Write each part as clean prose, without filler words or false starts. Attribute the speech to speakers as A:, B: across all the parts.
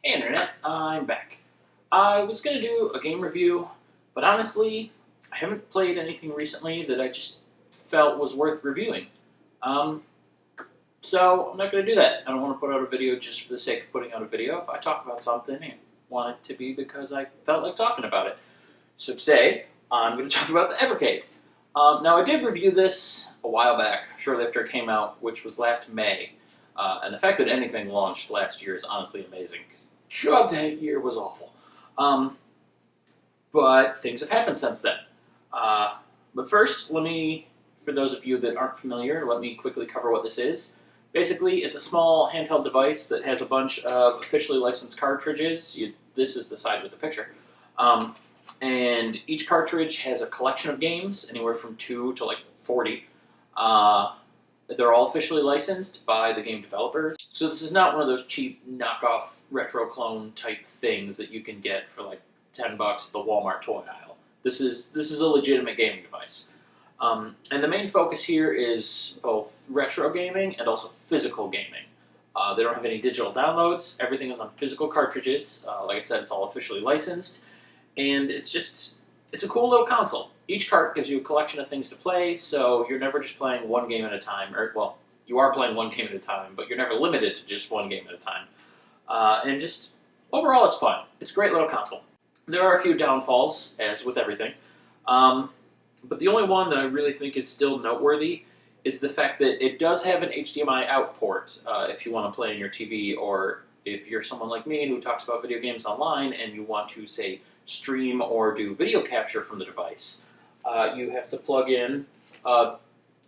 A: Hey Internet, I'm back. I was going to do a game review, but honestly, I haven't played anything recently that I just felt was worth reviewing. So I'm not going to do that. I don't want to put out a video just for the sake of putting out a video. If I talk about something, I want it to be because I felt like talking about it. So today, I'm going to talk about the Evercade. Now I did review this a while back, shortly after it came out, which was last May. And the fact that anything launched last year is honestly amazing, because God, that year was awful. But things have happened since then. But first, for those of you that aren't familiar, let me quickly cover what this is. Basically, it's a small handheld device that has a bunch of officially licensed cartridges. This is the side with the picture. And each cartridge has a collection of games, anywhere from 2 to like 40. They're all officially licensed by the game developers. So this is not one of those cheap knockoff retro clone type things that you can get for like $10 at the Walmart toy aisle. This is a legitimate gaming device. And the main focus here is both retro gaming and also physical gaming. They don't have any digital downloads. Everything is on physical cartridges. Like I said, it's all officially licensed. And it's a cool little console. Each cart gives you a collection of things to play, so you're never just playing one game at a time. Or, well, you are playing one game at a time, but you're never limited to just one game at a time. And just, overall, it's fun. It's a great little console. There are a few downfalls, as with everything. But the only one that I really think is still noteworthy is the fact that it does have an HDMI out port if you want to play on your TV, or if you're someone like me who talks about video games online and you want to, say, stream or do video capture from the device. You have to plug in,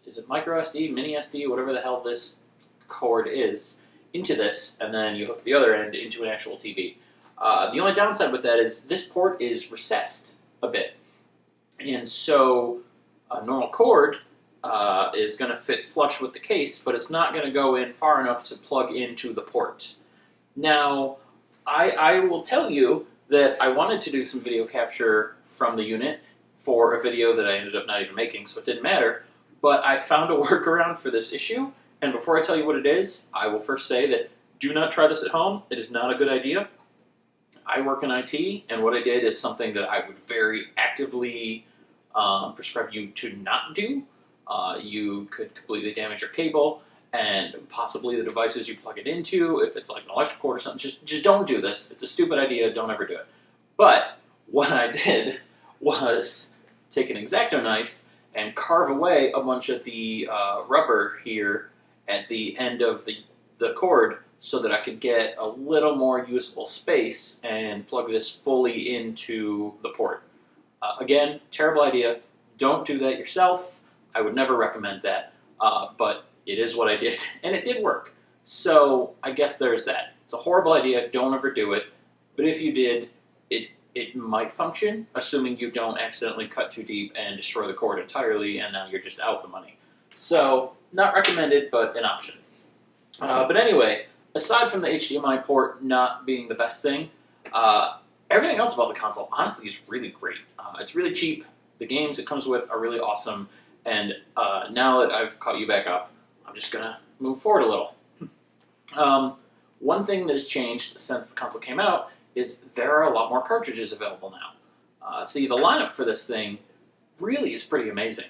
A: is it micro SD, mini SD, whatever the hell this cord is, into this, and then you hook the other end into an actual TV. The only downside with that is this port is recessed a bit. And so a normal cord is going to fit flush with the case, but it's not going to go in far enough to plug into the port. Now, I will tell you that I wanted to do some video capture from the unit for a video that I ended up not even making, so it didn't matter. But I found a workaround for this issue, and before I tell you what it is, I will first say that do not try this at home. It is not a good idea. I work in IT, and what I did is something that I would very actively prescribe you to not do. You could completely damage your cable, and possibly the devices you plug it into, if it's like an electric cord or something. Just don't do this. It's a stupid idea. Don't ever do it. But what I did was take an X-Acto knife and carve away a bunch of the rubber here at the end of the cord so that I could get a little more usable space and plug this fully into the port. Again, terrible idea. Don't do that yourself. I would never recommend that. But it is what I did, and it did work. So I guess there's that. It's a horrible idea. Don't ever do it. But if you did, it might function, assuming you don't accidentally cut too deep and destroy the cord entirely, and now you're just out the money. So, not recommended, but an option. But anyway, aside from the HDMI port not being the best thing, everything else about the console, honestly, is really great. It's really cheap. The games it comes with are really awesome. And now that I've caught you back up, I'm just going to move forward a little. One thing that has changed since the console came out is there are a lot more cartridges available now. See, the lineup for this thing really is pretty amazing.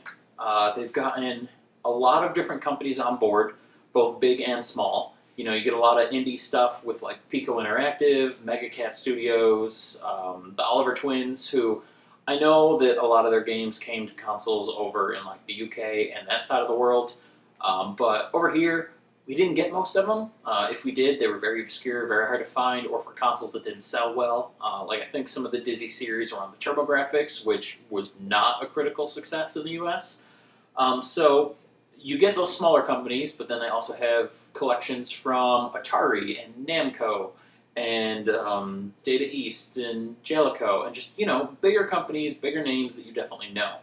A: They've gotten a lot of different companies on board, both big and small. You know, you get a lot of indie stuff with like Pico Interactive, Mega Cat Studios, the Oliver Twins, who I know that a lot of their games came to consoles over in like the UK and that side of the world. But over here, we didn't get most of them. If we did, they were very obscure, very hard to find, or for consoles that didn't sell well. Like I think some of the Dizzy series were on the TurboGrafx, which was not a critical success in the US. So you get those smaller companies, but then they also have collections from Atari and Namco and Data East and Jellico, and just, you know, bigger companies, bigger names that you definitely know.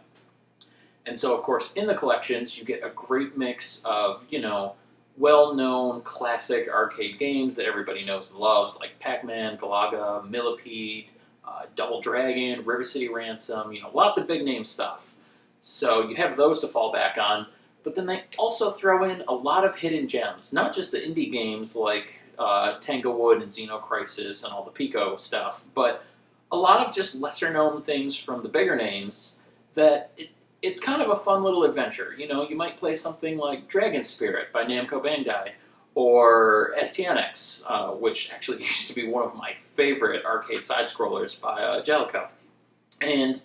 A: And so, of course, in the collections, you get a great mix of, you know, well-known classic arcade games that everybody knows and loves, like Pac-Man, Galaga, Millipede, Double Dragon, River City Ransom, you know, lots of big-name stuff. So you have those to fall back on, but then they also throw in a lot of hidden gems, not just the indie games like Tanglewood and Xenocrisis and all the Pico stuff, but a lot of just lesser-known things from the bigger names that it's kind of a fun little adventure. You know, you might play something like Dragon Spirit by Namco Bandai, or STNX, which actually used to be one of my favorite arcade side-scrollers by Jellicoe. And,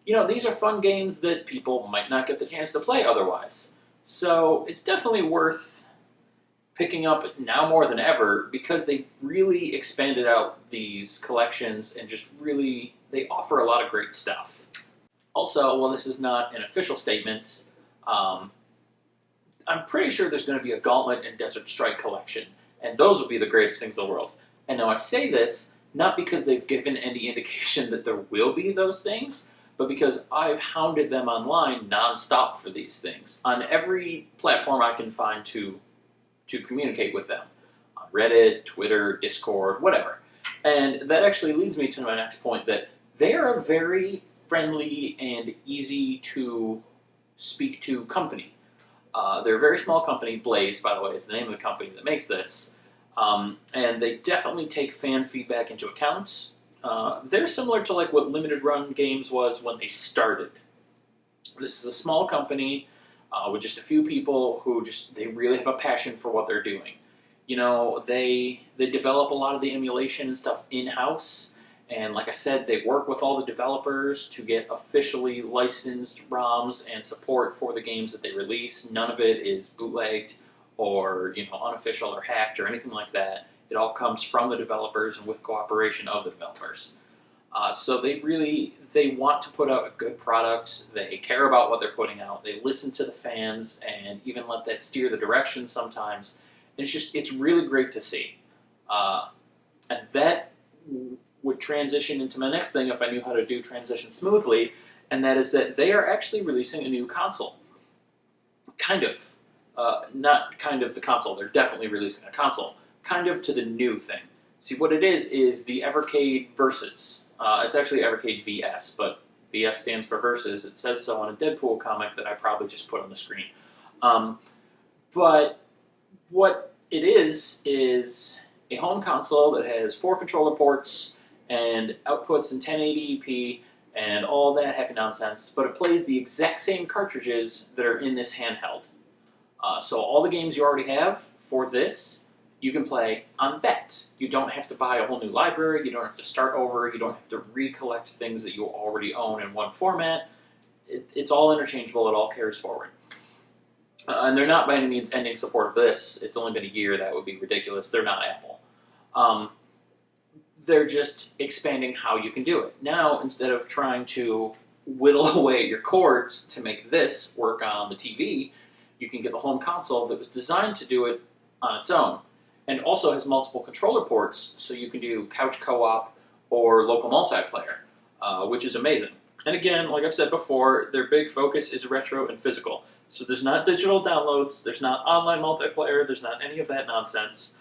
A: you know, these are fun games that people might not get the chance to play otherwise. So it's definitely worth picking up now more than ever because they've really expanded out these collections and just really, they offer a lot of great stuff. Also, while this is not an official statement, I'm pretty sure there's going to be a Gauntlet and Desert Strike collection, and those would be the greatest things in the world. And now I say this not because they've given any indication that there will be those things, but because I've hounded them online nonstop for these things on every platform I can find to communicate with them, on Reddit, Twitter, Discord, whatever. And that actually leads me to my next point, that they are a very friendly and easy to speak to company. They're a very small company. Blaze, by the way, is the name of the company that makes this. And they definitely take fan feedback into account. They're similar to like what Limited Run Games was when they started. This is a small company with just a few people who they really have a passion for what they're doing. You know, they develop a lot of the emulation and stuff in-house. And like I said, they work with all the developers to get officially licensed ROMs and support for the games that they release. None of it is bootlegged or, you know, unofficial or hacked or anything like that. It all comes from the developers and with cooperation of the developers. So they want to put out a good product. They care about what they're putting out. They listen to the fans and even let that steer the direction sometimes. And it's really great to see. And that would transition into my next thing if I knew how to do transition smoothly, and that is that they are actually releasing a new console. Kind of. Not kind of the console, they're definitely releasing a console. Kind of to the new thing. See, what it is the Evercade Versus. It's actually Evercade VS, but VS stands for Versus. It says so on a Deadpool comic that I probably just put on the screen. But what it is a home console that has 4 controller ports and outputs in 1080p and all that happy nonsense, but it plays the exact same cartridges that are in this handheld. So all the games you already have for this, you can play on that. You don't have to buy a whole new library, you don't have to start over, you don't have to recollect things that you already own in one format. It's all interchangeable, it all carries forward. And they're not by any means ending support of this. It's only been a year, that would be ridiculous. They're not Apple. They're just expanding how you can do it. Now, instead of trying to whittle away at your cords to make this work on the TV, you can get the home console that was designed to do it on its own. And also has multiple controller ports, so you can do couch co-op or local multiplayer, which is amazing. And again, like I've said before, their big focus is retro and physical. So there's not digital downloads, there's not online multiplayer, there's not any of that nonsense.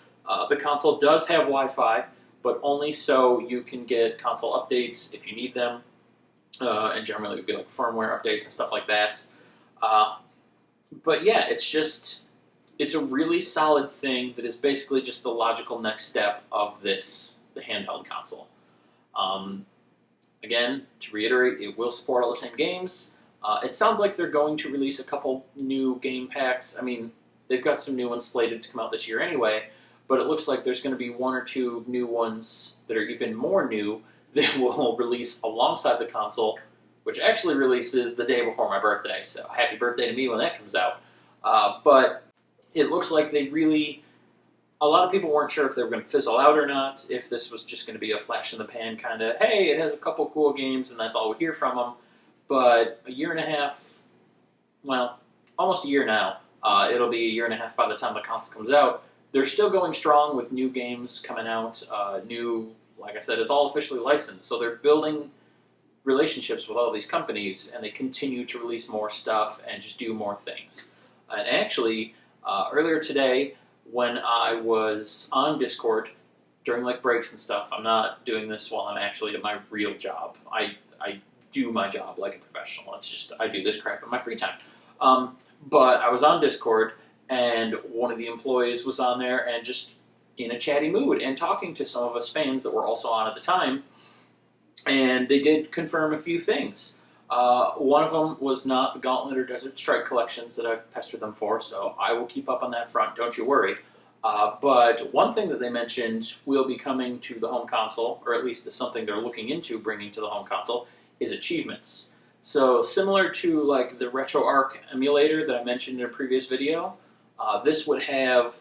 A: The console does have Wi-Fi, but only so you can get console updates if you need them. And generally it would be like firmware updates and stuff like that. But yeah, it's a really solid thing that is basically just the logical next step of the handheld console. Again, to reiterate, it will support all the same games. It sounds like they're going to release a couple new game packs. I mean, they've got some new ones slated to come out this year anyway, but it looks like there's going to be 1 or 2 new ones that are even more new that will release alongside the console, which actually releases the day before my birthday, so happy birthday to me when that comes out. But it looks like a lot of people weren't sure if they were going to fizzle out or not, if this was just going to be a flash in the pan kind of, hey, it has a couple cool games and that's all we hear from them. But a year and a half, well, almost a year now, it'll be a year and a half by the time the console comes out. They're still going strong with new games coming out, like I said, it's all officially licensed, so they're building relationships with all these companies, and they continue to release more stuff and just do more things. And actually, earlier today, when I was on Discord, during like breaks and stuff, I'm not doing this while I'm actually at my real job. I do my job like a professional. It's just, I do this crap in my free time. But I was on Discord, and one of the employees was on there and just in a chatty mood and talking to some of us fans that were also on at the time, and they did confirm a few things. One of them was not the Gauntlet or Desert Strike collections that I've pestered them for, so I will keep up on that front, don't you worry. But one thing that they mentioned will be coming to the home console, or at least is something they're looking into bringing to the home console, is achievements. So similar to like the RetroArch emulator that I mentioned in a previous video, this would have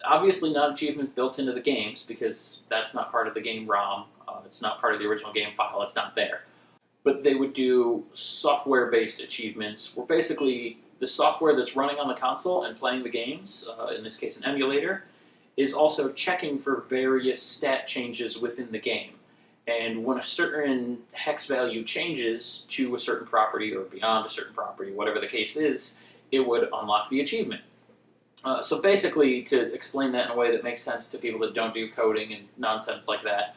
A: obviously not achievement built into the games because that's not part of the game ROM. It's not part of the original game file. It's not there. But they would do software-based achievements where basically the software that's running on the console and playing the games, in this case an emulator, is also checking for various stat changes within the game. And when a certain hex value changes to a certain property or beyond a certain property, whatever the case is, it would unlock the achievement. So basically, to explain that in a way that makes sense to people that don't do coding and nonsense like that,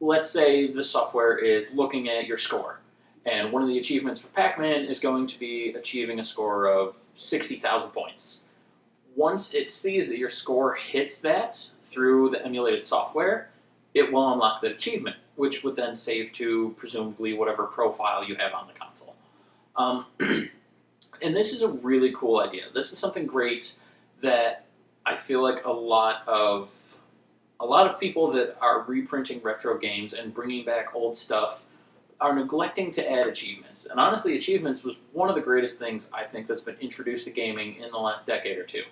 A: let's say the software is looking at your score, and one of the achievements for Pac-Man is going to be achieving a score of 60,000 points. Once it sees that your score hits that through the emulated software, it will unlock that achievement, which would then save to presumably whatever profile you have on the console. And this is a really cool idea. This is something great that I feel like a lot of people that are reprinting retro games and bringing back old stuff are neglecting to add achievements. And honestly, achievements was one of the greatest things I think that's been introduced to gaming in the last decade or two.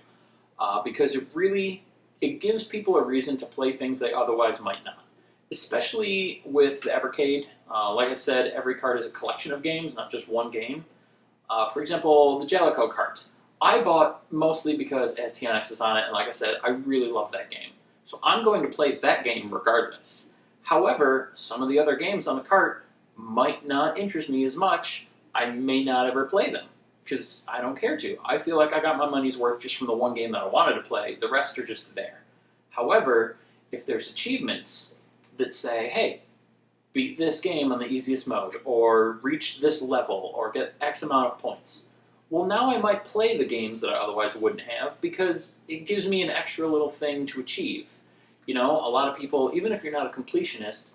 A: Because it gives people a reason to play things they otherwise might not. Especially with the Evercade. Like I said, every card is a collection of games, not just one game. For example, the Jellicoe cart. I bought mostly because STNX is on it, and like I said, I really love that game. So I'm going to play that game regardless. However, some of the other games on the cart might not interest me as much. I may not ever play them, because I don't care to. I feel like I got my money's worth just from the one game that I wanted to play. The rest are just there. However, if there's achievements that say, hey, beat this game on the easiest mode, or reach this level, or get X amount of points, well, now I might play the games that I otherwise wouldn't have because it gives me an extra little thing to achieve. You know, a lot of people, even if you're not a completionist,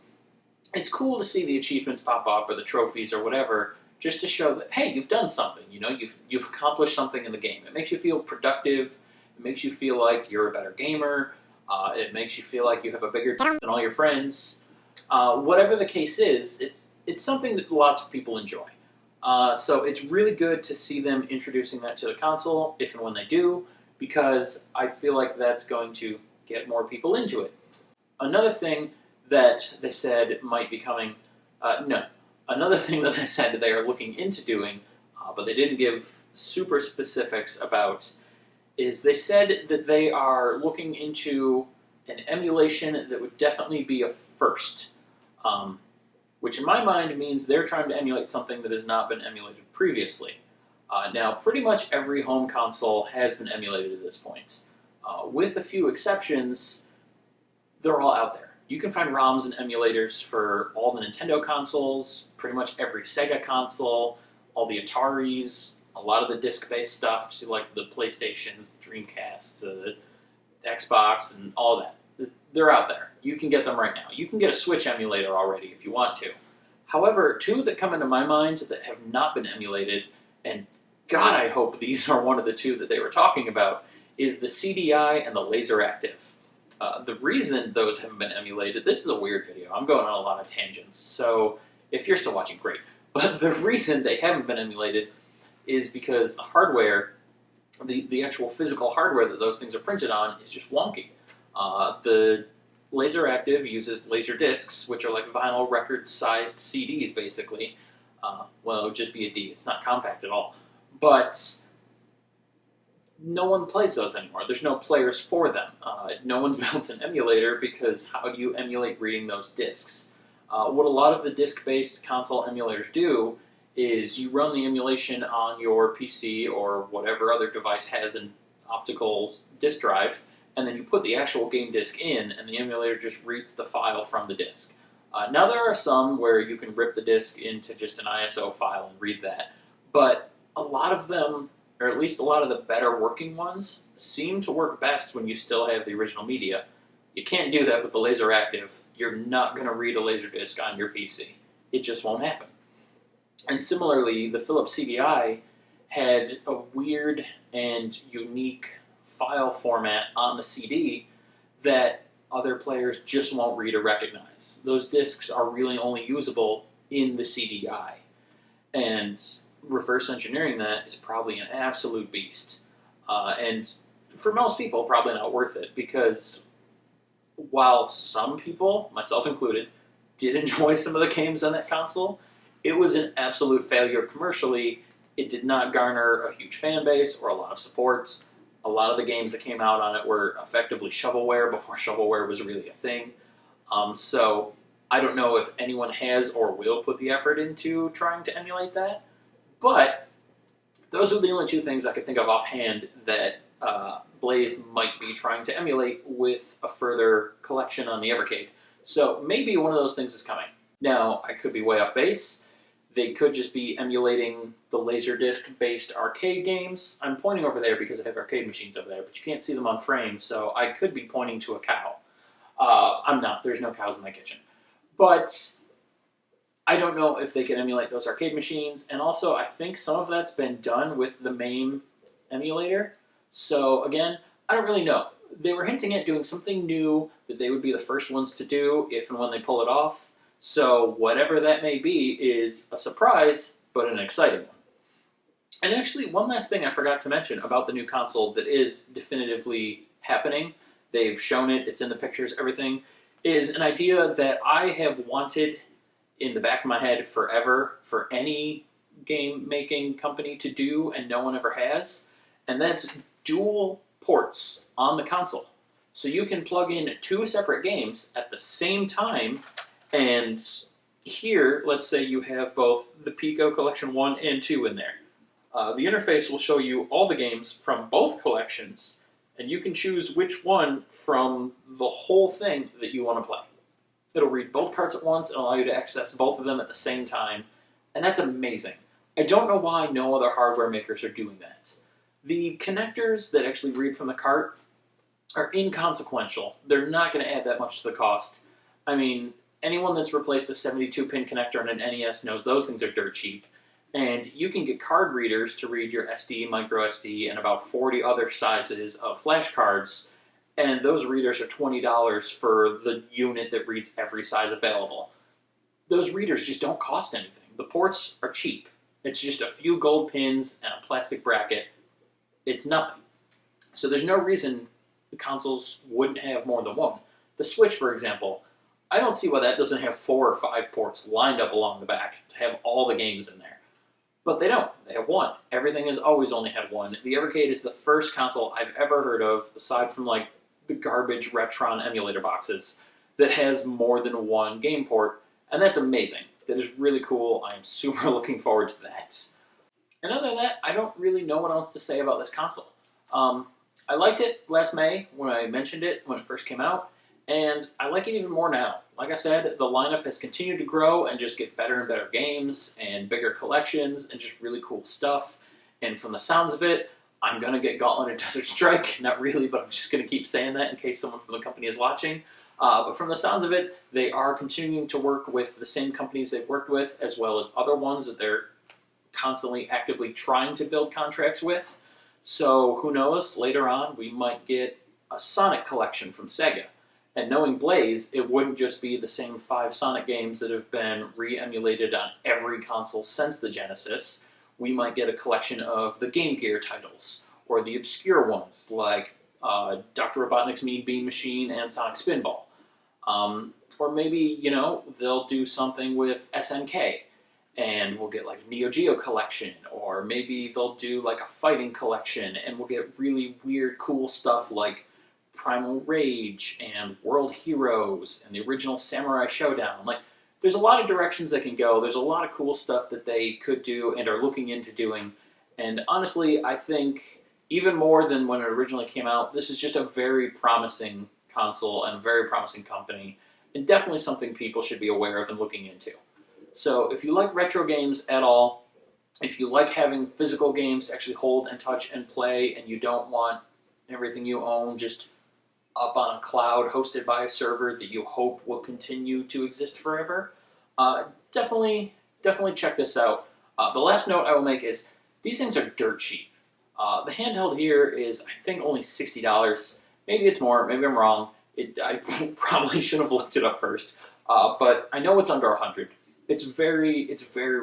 A: it's cool to see the achievements pop up or the trophies or whatever, just to show that, hey, you've done something. You know, you've accomplished something in the game. It makes you feel productive. It makes you feel like you're a better gamer. It makes you feel like you have a bigger than all your friends. Whatever the case is, it's something that lots of people enjoy. So it's really good to see them introducing that to the console, if and when they do, because I feel like that's going to get more people into it. Another thing that they said might be coming, another thing that they said that they are looking into doing, but they didn't give super specifics about, is they said that they are looking into an emulation that would definitely be a first. Which in my mind means they're trying to emulate something that has not been emulated previously. Now, pretty much every home console has been emulated at this point. With a few exceptions, they're all out there. You can find ROMs and emulators for all the Nintendo consoles, pretty much every Sega console, all the Ataris, a lot of the disc-based stuff, to like the PlayStations, the Dreamcasts, the Xbox, and all that. They're out there. You can get them right now. You can get a Switch emulator already if you want to. However, two that come into my mind that have not been emulated, and God, I hope these are one of the two that they were talking about, is the CDI and the Laser Active. The reason those haven't been emulated, this is a weird video. I'm going on a lot of tangents, so if you're still watching, great. But the reason they haven't been emulated is because the hardware, the actual physical hardware that those things are printed on is just wonky. The Laser Active uses laser discs, which are like vinyl record-sized CDs, basically. Well, it would just be a D. It's not compact at all. But no one plays those anymore. There's no players for them. No one's built an emulator because how do you emulate reading those discs? What a lot of the disc-based console emulators do is you run the emulation on your PC or whatever other device has an optical disk drive, and then you put the actual game disc in, and the emulator just reads the file from the disc. Now there are some where you can rip the disc into just an ISO file and read that, but a lot of them, or at least a lot of the better working ones, seem to work best when you still have the original media. You can't do that with the laser active. You're not going to read a Laserdisc on your PC. It just won't happen. And similarly, the Philips CDI had a weird and unique file format on the CD that other players just won't read or recognize. Those discs are really only usable in the CDI. And reverse engineering that is probably an absolute beast. And for most people, probably not worth it, because while some people, myself included, did enjoy some of the games on that console, it was an absolute failure commercially. It did not garner a huge fan base or a lot of support. A lot of the games that came out on it were effectively shovelware before shovelware was really a thing. So I don't know if anyone has or will put the effort into trying to emulate that, but those are the only two things I could think of offhand that Blaze might be trying to emulate with a further collection on the Evercade. So maybe one of those things is coming. Now, I could be way off base. They could just be emulating the Laserdisc-based arcade games. I'm pointing over there because I have arcade machines over there, but you can't see them on frame, so I could be pointing to a cow. I'm not. There's no cows in my kitchen. But I don't know if they can emulate those arcade machines, and also I think some of that's been done with the MAME emulator. So again, I don't really know. They were hinting at doing something new that they would be the first ones to do if and when they pull it off. So whatever that may be is a surprise, but an exciting one. And actually, one last thing I forgot to mention about the new console that is definitively happening, they've shown it, it's in the pictures, everything, is an idea that I have wanted in the back of my head forever for any game-making company to do, and no one ever has, and that's dual ports on the console. So you can plug in two separate games at the same time. And here, let's say you have both the Pico Collection 1 and 2 in there. The interface will show you all the games from both collections, and you can choose which one from the whole thing that you want to play. It'll read both carts at once and allow you to access both of them at the same time, and that's amazing. I don't know why no other hardware makers are doing that. The connectors that actually read from the cart are inconsequential. They're not going to add that much to the cost. I mean, anyone that's replaced a 72-pin connector on an NES knows those things are dirt cheap. And you can get card readers to read your SD, micro SD, and about 40 other sizes of flash cards, and those readers are $20 for the unit that reads every size available. Those readers just don't cost anything. The ports are cheap. It's just a few gold pins and a plastic bracket. It's nothing. So there's no reason the consoles wouldn't have more than one. The Switch, for example, I don't see why that doesn't have 4 or 5 ports lined up along the back to have all the games in there. But they don't. They have one. Everything has always only had one. The Evercade is the first console I've ever heard of, aside from like the garbage Retron emulator boxes, that has more than one game port, and that's amazing. That is really cool. I am super looking forward to that. And other than that, I don't really know what else to say about this console. I liked it last May when I mentioned it when it first came out, and I like it even more now. Like I said, the lineup has continued to grow and just get better and better games and bigger collections and just really cool stuff. And from the sounds of it, I'm going to get Gauntlet and Desert Strike. Not really, but I'm just going to keep saying that in case someone from the company is watching. But from the sounds of it, they are continuing to work with the same companies they've worked with, as well as other ones that they're constantly actively trying to build contracts with. So who knows, later on we might get a Sonic collection from Sega. And knowing Blaze, it wouldn't just be the same 5 Sonic games that have been re-emulated on every console since the Genesis. We might get a collection of the Game Gear titles, or the obscure ones like Dr. Robotnik's Mean Bean Machine and Sonic Spinball. Or maybe, you know, they'll do something with SNK, and we'll get like a Neo Geo collection, or maybe they'll do like a fighting collection, and we'll get really weird, cool stuff like Primal Rage and World Heroes and the original Samurai Showdown. Like, there's a lot of directions they can go. There's a lot of cool stuff that they could do and are looking into doing. And honestly, I think even more than when it originally came out, this is just a very promising console and a very promising company, and definitely something people should be aware of and looking into. So if you like retro games at all, If you like having physical games to actually hold and touch and play, and you don't want everything you own just up on a cloud hosted by a server that you hope will continue to exist forever, definitely check this out. The last note I will make is these things are dirt cheap. The handheld here is, I think, only $60. Maybe it's more. Maybe I'm wrong. I probably should have looked it up first. But I know it's under 100. It's very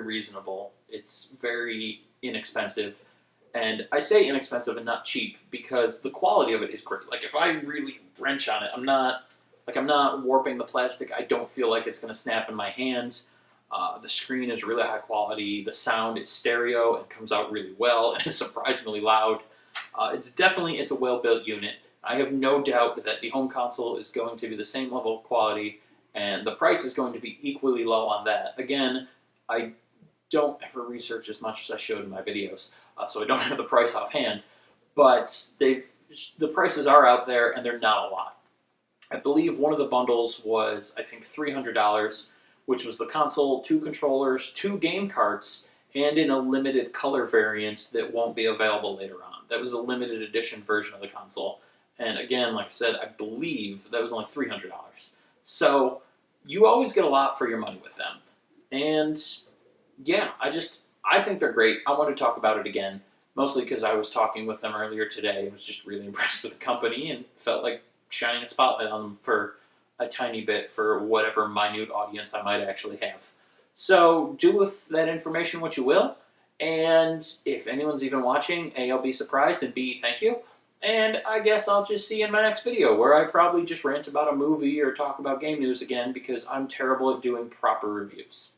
A: reasonable. It's very inexpensive. And I say inexpensive and not cheap because the quality of it is great. Like, if I really wrench on it, I'm not warping the plastic. I don't feel like it's going to snap in my hand. The screen is really high quality. The sound is stereo and comes out really well and is surprisingly loud. It's a well-built unit. I have no doubt that the home console is going to be the same level of quality, and the price is going to be equally low on that. Again, I don't ever research as much as I should in my videos, so I don't have the price offhand, but the prices are out there, and they're not a lot. I believe one of the bundles was, I think, $300, which was the console, 2 controllers, 2 game carts, and in a limited color variant that won't be available later on. That was a limited edition version of the console. And again, like I said, I believe that was only $300. So you always get a lot for your money with them. And yeah, I think they're great. I want to talk about it again, mostly because I was talking with them earlier today. I was just really impressed with the company and felt like shining a spotlight on them for a tiny bit for whatever minute audience I might actually have. So do with that information what you will. And if anyone's even watching, A, I'll be surprised, and B, thank you. And I guess I'll just see you in my next video, where I probably just rant about a movie or talk about game news again, because I'm terrible at doing proper reviews.